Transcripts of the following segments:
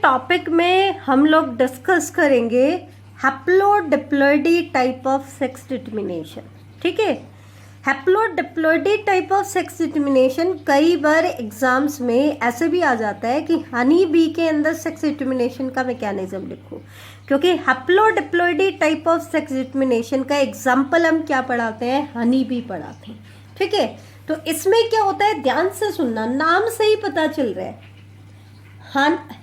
Topic में हम लोग डिस्कस करेंगे हैप्लोडिप्लॉइडी टाइप ऑफ सेक्स डिटर्मिनेशन। ठीक है, हैप्लोडिप्लॉइडी टाइप ऑफ सेक्स डिटर्मिनेशन कई बार एग्जाम्स में ऐसे भी आ जाता है कि हनी बी के अंदर सेक्स डिटर्मिनेशन का मैकेनिज्म लिखो, क्योंकि हैप्लोडिप्लॉइडी टाइप ऑफ सेक्स डिटर्मिनेशन का एग्जाम्पल हम क्या पढ़ाते हैं, हनी बी पढ़ाते हैं। ठीक है, तो इसमें क्या होता है, ध्यान से सुनना, नाम से ही पता चल रहा है।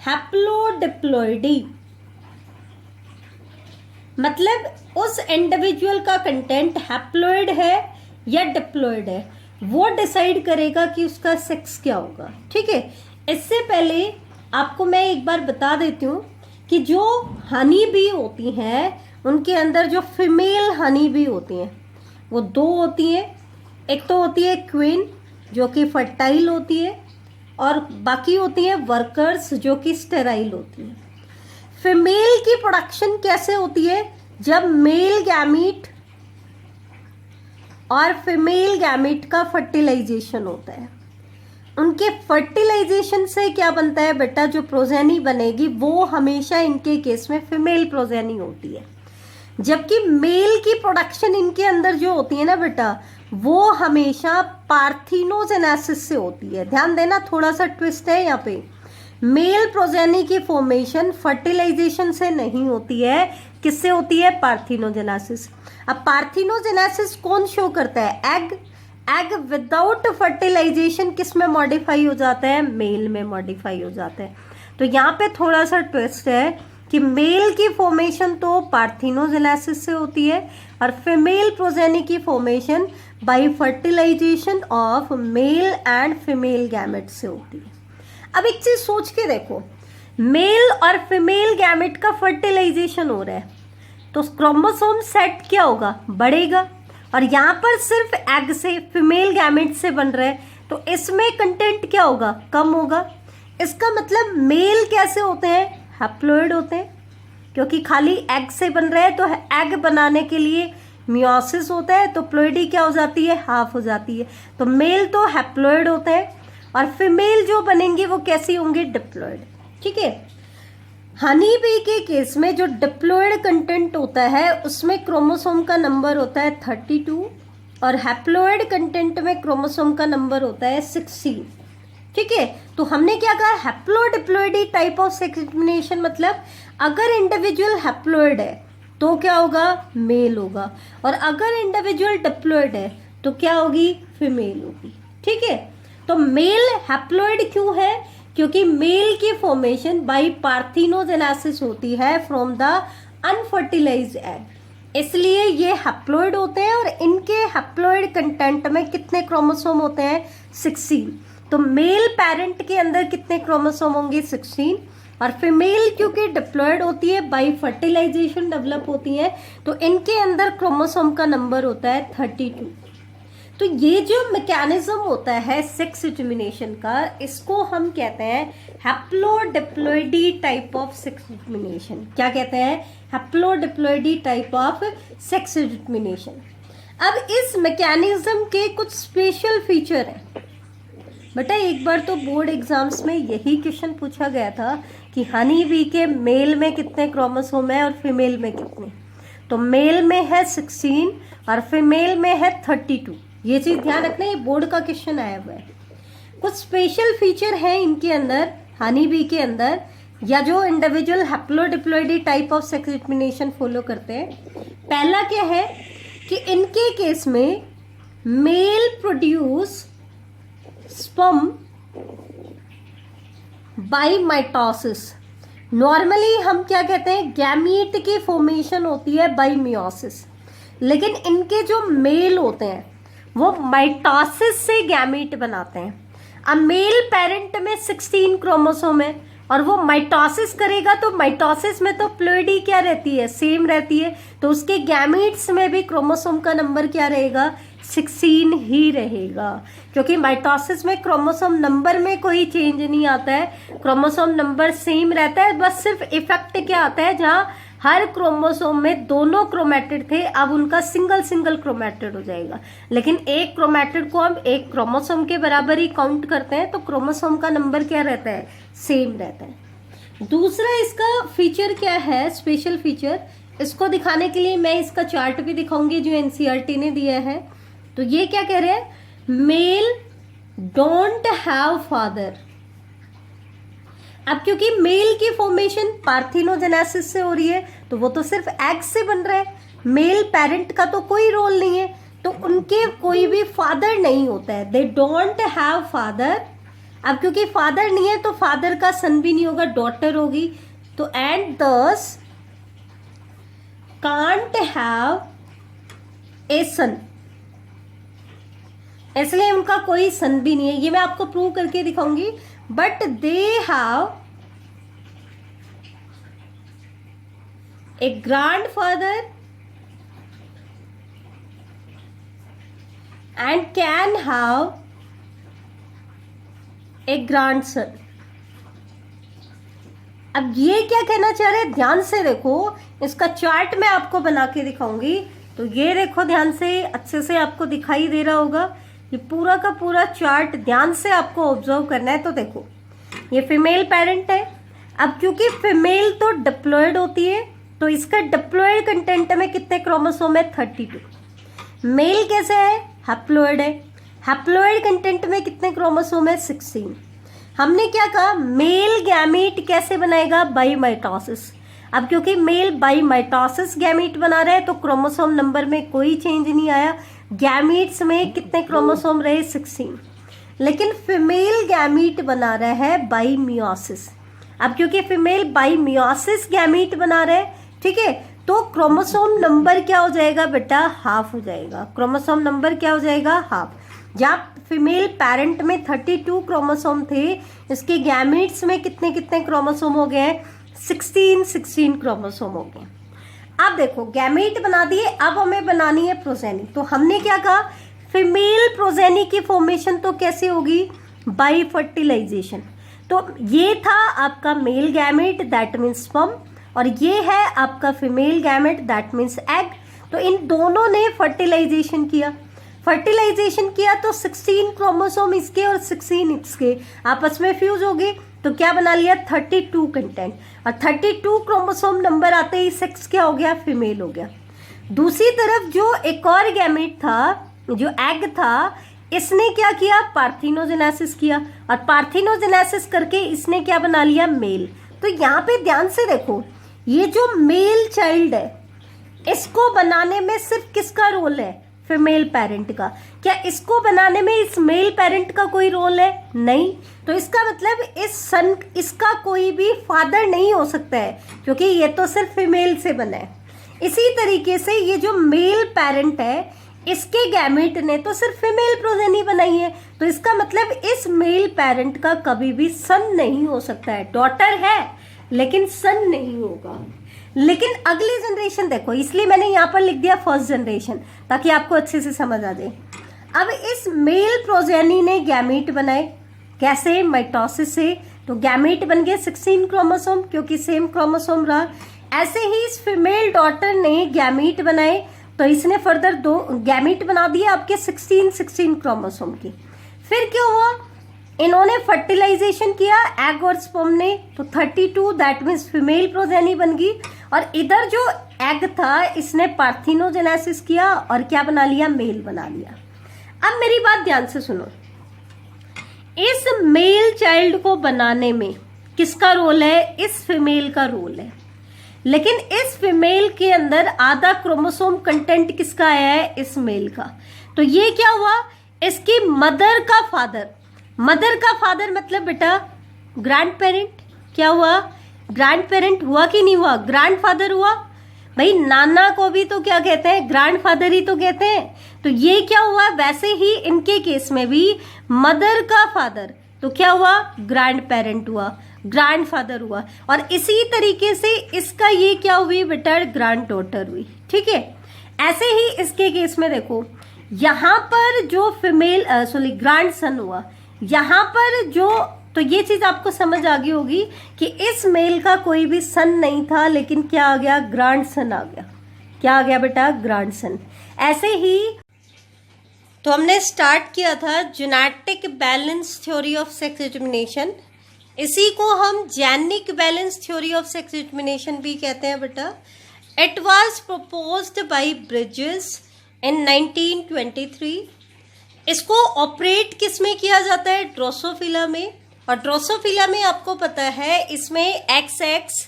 हैप्लोडिप्लॉइडी मतलब उस इंडिविजुअल का कंटेंट हैप्लॉइड है या डिप्लॉइड है, वो डिसाइड करेगा कि उसका सेक्स क्या होगा। ठीक है, इससे पहले आपको मैं एक बार बता देती हूँ कि जो हनी बी होती हैं उनके अंदर जो फीमेल हनी बी होती हैं वो दो होती हैं। एक तो होती है क्वीन जो कि फर्टाइल होती है, और बाकी होती हैं वर्कर्स जो कि स्टेराइल होती हैं। फीमेल की प्रोडक्शन कैसे होती है, जब मेल गैमीट और फीमेल गैमीट का फर्टिलाइजेशन होता है। उनके फर्टिलाइजेशन से क्या बनता है बेटा, जो प्रोजेनी बनेगी वो हमेशा इनके केस में फीमेल प्रोजेनी होती है, जबकि मेल की प्रोडक्शन इनके अंदर जो होती है ना बेटा, वो हमेशा पार्थिनोजेनेसिस से होती है। ध्यान देना, थोड़ा सा ट्विस्ट है यहाँ पे। मेल प्रोजेनी की फॉर्मेशन फर्टिलाइजेशन से नहीं होती है, किससे होती है, पार्थिनोजेनेसिस। अब पार्थिनोजेनेसिस कौन शो करता है, एग विदाउट फर्टिलाइजेशन किस में मॉडिफाई हो जाता है, मेल में मॉडिफाई हो जाता है। तो यहाँ पे थोड़ा सा ट्विस्ट है कि मेल की फॉर्मेशन तो पार्थिनोजेनेसिस से होती है और फीमेल प्रोजेनी की formation by fertilisation of male and female gamete से होती है। अब एक चीज सोच के देखो, मेल और फीमेल गैमेट का फर्टिलाइजेशन हो रहा है तो क्रोमोसोम सेट क्या होगा, बढ़ेगा, और यहाँ पर सिर्फ एग से फीमेल गैमेट से बन रहा है तो इसमें कंटेंट क्या होगा, कम होगा। इसका मतलब मेल कैसे होते हैं, हैप्लॉइड होते हैं, क्योंकि खाली एग से बन रहा है तो एग बनाने के लिए मियोसिस होता है, तो प्लॉइडी क्या हो जाती है, हाफ हो जाती है। तो मेल तो हैप्लॉइड होते हैं और फीमेल जो बनेंगी वो कैसी होंगी, डिप्लॉइड। ठीक है, हनी बी के केस में जो डिप्लॉइड कंटेंट होता है उसमें क्रोमोसोम का नंबर होता है 32 और हैप्लॉइड कंटेंट में क्रोमोसोम का नंबर होता है 16। ठीक है, तो हमने क्या कहा, हैप्लोडिप्लॉइडी टाइप ऑफ सेक्स डिटर्मिनेशन मतलब अगर इंडिविजुअल हैप्लॉइड है तो क्या होगा, मेल होगा, और अगर इंडिविजुअल डिप्लॉइड है तो क्या होगी, फीमेल होगी। ठीक है, तो मेल हैप्लॉइड क्यों है, क्योंकि मेल की फॉर्मेशन बाय पार्थिनोजेनेसिस होती है फ्रॉम द अनफर्टिलाइज्ड एग, इसलिए ये हैप्लॉइड होते हैं और इनके हैप्लॉइड कंटेंट में कितने क्रोमोसोम होते हैं, 16। तो मेल पेरेंट के अंदर कितने क्रोमोसोम होंगे, 16, और फीमेल क्योंकि डिप्लॉइड होती है बाय फर्टिलाइजेशन डेवलप होती है तो इनके अंदर क्रोमोसोम का नंबर होता है 32। तो ये जो मैकेनिज्म होता है सेक्स डिटर्मिनेशन का, इसको हम कहते हैं हैप्लोडिप्लॉइडी टाइप ऑफ सेक्स डिटर्मिनेशन। क्या कहते हैं, हैप्लोडिप्लॉइडी टाइप ऑफ सेक्स डिटर्मिनेशन। अब इस मैकेनिज्म के कुछ स्पेशल फीचर हैं बेटा। एक बार तो बोर्ड एग्जाम्स में यही क्वेश्चन पूछा गया था कि हनी बी के मेल में कितने क्रोमोसोम है और फीमेल में कितने, तो मेल में है 16 और फीमेल में है 32। ये चीज ध्यान रखना, ये बोर्ड का क्वेश्चन आया हुआ है। कुछ स्पेशल फीचर है इनके अंदर, हनी बी के अंदर, या जो individual haplodiploidy type of sex determination follow करते हैं। पहला क्या है कि इनके केस में male produce sperm by mitosis. Normally हम क्या कहते हैं, गैमीट की फॉर्मेशन होती है बाय मियोसिस, लेकिन इनके जो मेल होते हैं वो माइटोसिस से गैमीट बनाते हैं। अब मेल पेरेंट में 16 क्रोमोसोम है और वो माइटोसिस करेगा तो माइटोसिस में तो प्लॉइडी क्या रहती है, सेम रहती है, तो उसके गैमीट्स में भी क्रोमोसोम का नंबर क्या रहेगा, 16 ही रहेगा, क्योंकि माइटोसिस में क्रोमोसोम नंबर में कोई चेंज नहीं आता है, क्रोमोसोम नंबर सेम रहता है। बस सिर्फ इफेक्ट क्या आता है, जहाँ हर क्रोमोसोम में दोनों क्रोमेटिड थे, अब उनका सिंगल क्रोमेटिड हो जाएगा। लेकिन एक क्रोमेटिड को हम एक क्रोमोसोम के बराबर ही काउंट करते हैं, तो क्रोमोसोम का नंबर क्या रहता है, सेम रहता है। दूसरा इसका फीचर क्या है, स्पेशल फीचर, इसको दिखाने के लिए मैं इसका चार्ट भी दिखाऊंगी जो एनसीईआरटी ने दिया है। तो ये क्या कह रहे हैं, मेल डोंट हैव फादर। अब क्योंकि मेल की फॉर्मेशन पार्थिनोजेनेसिस से हो रही है तो वो तो सिर्फ एग से बन रहा है, मेल पेरेंट का तो कोई रोल नहीं है, तो उनके कोई भी फादर नहीं होता है, दे डोंट हैव फादर। अब क्योंकि फादर नहीं है तो फादर का सन भी नहीं होगा, डॉटर होगी, तो एंड दस कांट हैव ए सन, इसलिए उनका कोई सन भी नहीं है। ये मैं आपको प्रूव करके दिखाऊंगी। But they have a grandfather and can have a grandson. अब ये क्या कहना चाह रहे हैं, ध्यान से देखो, इसका चार्ट मैं आपको बना के दिखाऊंगी। तो ये देखो, ध्यान से, अच्छे से आपको दिखाई दे रहा होगा, ये पूरा का पूरा चार्ट ध्यान से आपको ऑब्जर्व करना है। तो देखो, ये फीमेल पेरेंट है। अब क्योंकि फीमेल तो डिप्लॉयड होती है तो इसका डिप्लॉयड कंटेंट में कितने क्रोमोसोम है, 32। मेल कैसे है, हैप्लॉयड है, हैप्लॉयड कंटेंट में कितने क्रोमोसोम है, 16। हमने क्या कहा, मेल गैमीट कैसे बनेगा, बाई माइटोसिस। अब क्योंकि मेल बाई माइटोसिस गैमीट बना रहा है तो क्रोमोसोम नंबर में कोई चेंज नहीं आया, गैमीट्स में कितने क्रोमोसोम रहे, 16। लेकिन फीमेल गैमीट बना रहा है बाई मियोसिस। अब क्योंकि फीमेल बाई मियोसिस गैमीट बना रहा है, ठीक है, तो क्रोमोसोम नंबर क्या हो जाएगा बेटा, हाफ हो जाएगा। क्रोमोसोम नंबर क्या हो जाएगा, हाफ। जहाँ फीमेल पेरेंट में 32 क्रोमोसोम थे, इसके गैमीट्स में कितने कितने क्रोमोसोम हो गए, 16 क्रोमोसोम हो गए। अब देखो, गैमीट बना दिए, अब हमें बनानी है प्रोजेनी। तो हमने क्या कहा, फीमेल प्रोजेनी की फॉर्मेशन तो कैसे होगी, बाई फर्टिलाइजेशन। तो ये था आपका male gamete, that means sperm, और ये है आपका female gamete, that means egg. तो इन दोनों ने फर्टिलाइजेशन किया, फर्टिलाइजेशन किया तो 16 क्रोमोसोम इसके और 16 इसके आपस में फ्यूज हो गए, तो क्या बना लिया, 32 कंटेंट। और 32 क्रोमोसोम नंबर आते ही सेक्स क्या हो गया, फीमेल हो गया। दूसरी तरफ जो एक और गैमेट था, जो एग था, इसने क्या किया, पार्थिनोजेनेसिस किया, और पार्थिनोजेनेसिस करके इसने क्या बना लिया, मेल। तो यहाँ पे ध्यान से देखो, ये जो मेल चाइल्ड है, इसको बनाने में सिर्फ किसका रोल है, फीमेल पेरेंट का। क्या इसको बनाने में इस मेल पेरेंट का कोई रोल है, नहीं। तो इसका मतलब इस सन, इसका कोई भी फादर नहीं हो सकता है, क्योंकि ये तो सिर्फ फीमेल से बना है। इसी तरीके से ये जो मेल पेरेंट है, इसके गैमेट ने तो सिर्फ फीमेल प्रोजेनी बनाई है, तो इसका मतलब इस मेल पेरेंट का कभी भी सन नहीं हो सकता है। डॉटर है लेकिन सन नहीं होगा। लेकिन अगली जनरेशन देखो, इसलिए मैंने यहाँ पर लिख दिया फर्स्ट जनरेशन, ताकि आपको अच्छे से समझ आ जाए। अब इस मेल प्रोजेनी ने गैमेट बनाए, कैसे, माइटोसिस से। तो गैमेट बन गए 16 क्रोमोसोम, क्योंकि सेम क्रोमोसोम रहा। ऐसे ही इस फीमेल डॉटर ने गैमेट बनाए, तो इसने फर्दर 2 गैमेट बना दिए आपके 16 क्रोमोसोम की। फिर क्या हुआ, इन्होंने फर्टिलाइजेशन किया एग और स्पर्म ने, तो 32 दैट मीन्स फीमेल प्रोजेनी बन गई। और इधर जो एग था, इसने पार्थिनोजेनेसिस किया और क्या बना लिया, मेल बना लिया। अब मेरी बात ध्यान से सुनो, इस मेल चाइल्ड को बनाने में किसका रोल है, इस फीमेल का रोल है। लेकिन इस फीमेल के अंदर आधा क्रोमोसोम कंटेंट किसका आया है, इस मेल का। तो ये क्या हुआ, इसकी मदर का फादर, मदर का फादर मतलब बेटा ग्रैंड पेरेंट। क्या हुआ, ग्रैंड पेरेंट हुआ कि नहीं हुआ, ग्रैंड फादर हुआ। भाई नाना को भी तो क्या कहते हैं, ग्रैंड फादर ही तो कहते हैं। तो ये क्या हुआ, वैसे ही इनके केस में भी मदर का फादर, तो क्या हुआ, ग्रैंड पेरेंट हुआ, ग्रैंड फादर हुआ। और इसी तरीके से इसका ये क्या हुई बेटा, ग्रैंड डॉटर हुई। ठीक है, ऐसे ही इसके केस में देखो, यहाँ पर जो फीमेल ग्रैंड सन हुआ, यहाँ पर जो, तो ये चीज आपको समझ आ गई होगी कि इस मेल का कोई भी सन नहीं था, लेकिन क्या आ गया, ग्रैंड सन आ गया। क्या आ गया बेटा, ग्रैंड सन। ऐसे ही तो हमने स्टार्ट किया था genetic balance theory of sex determination, इसी को हम genic balance theory of sex determination भी कहते हैं बेटा। It was proposed by Bridges in 1923। इसको ऑपरेट किस में किया जाता है? ड्रोसोफिला में। और ड्रोसोफिला में आपको पता है इसमें XX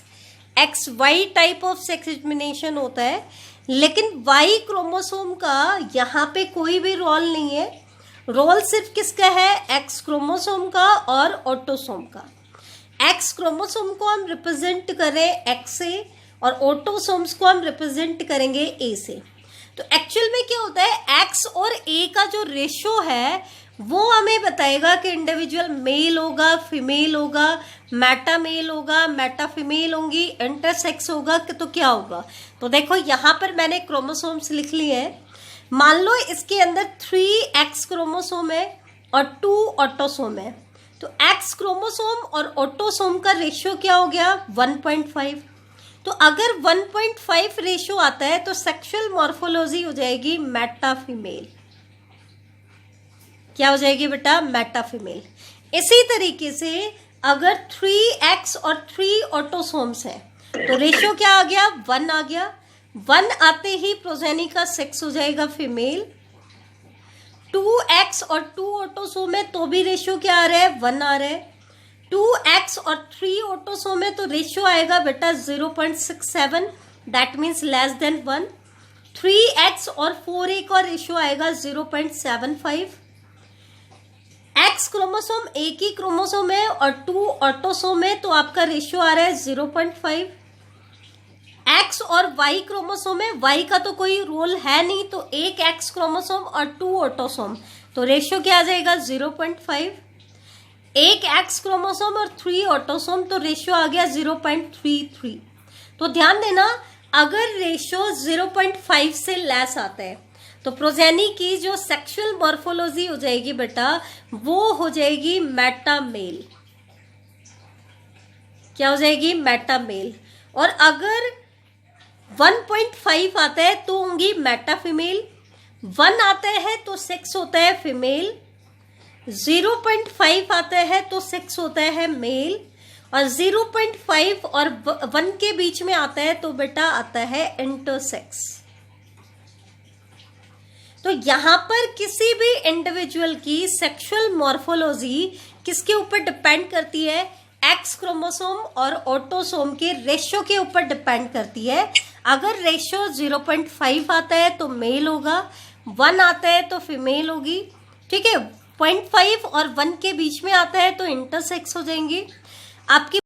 XY type of sex determination होता है, लेकिन Y क्रोमोसोम का यहाँ पे कोई भी रोल नहीं है। रोल सिर्फ किसका है? X क्रोमोसोम का और ऑटोसोम का। X क्रोमोसोम को हम रिप्रेजेंट करें X से और ऑटोसोम्स को हम रिप्रेजेंट करेंगे A से। तो एक्चुअल में क्या होता है, X और A का जो रेशो है वो हमें बताएगा कि इंडिविजुअल मेल होगा, फीमेल होगा, मेटा मेल होगा, मेटा फीमेल होंगी, इंटरसेक्स होगा तो क्या होगा। तो देखो यहाँ पर मैंने क्रोमोसोम्स लिख लिए हैं। मान लो इसके अंदर 3X क्रोमोसोम है और 2 ऑटोसोम है, तो X क्रोमोसोम और ऑटोसोम का रेशियो क्या हो गया? 1.5। तो अगर 1.5 रेशियो आता है तो सेक्सुअल मॉर्फोलॉजी हो जाएगी मेटा फीमेल। क्या हो जाएगी बेटा? Meta female. इसी तरीके से अगर 3X और 3 ऑटोसोम्स हैं तो रेशियो क्या आ गया? 1 आ गया। 1 आते ही प्रोजेनी का सेक्स हो जाएगा फीमेल। 2X और 2 ऑटोसोम है तो भी रेशियो क्या आ रहा है? 1 आ रहा है। 2X और 3 ऑटोसोम है तो रेशियो आएगा बेटा 0.67, that means less than 1। 3X और 4A का रेशियो आएगा 0.75। X क्रोमोसोम एक ही क्रोमोसोम है और 2 ऑटोसोम है तो आपका रेशियो आ रहा है 0.5। X और Y क्रोमोसोम है, Y का तो कोई रोल है नहीं, तो एक X क्रोमोसोम और 2 ऑटोसोम, तो रेशियो क्या आ जाएगा? 0.5। एक X क्रोमोसोम और 3 ऑटोसोम तो रेशियो आ गया 0.33। तो ध्यान देना, अगर रेशियो 0.5 से लेस आता है तो प्रोजेनी की जो सेक्सुअल मॉर्फोलॉजी हो जाएगी बेटा वो हो जाएगी मेटा मेल। क्या हो जाएगी? Meta male. और अगर 1.5 आता है तो होंगी मेटा फीमेल। 1 आता है तो सेक्स होता है फीमेल। 0.5 आता है तो सेक्स होता है मेल। और 0.5 और 1 के बीच में आता है तो बेटा आता है इंटरसेक्स। तो यहां पर किसी भी इंडिविजुअल की सेक्सुअल मॉर्फोलॉजी किसके ऊपर डिपेंड करती है? X क्रोमोसोम और ऑटोसोम के रेशियो के ऊपर डिपेंड करती है। अगर रेशियो 0.5 आता है तो मेल होगा, 1 आता है तो फीमेल होगी, ठीक है। 0.5 और 1 के बीच में आता है तो इंटरसेक्स हो जाएंगी। आपकी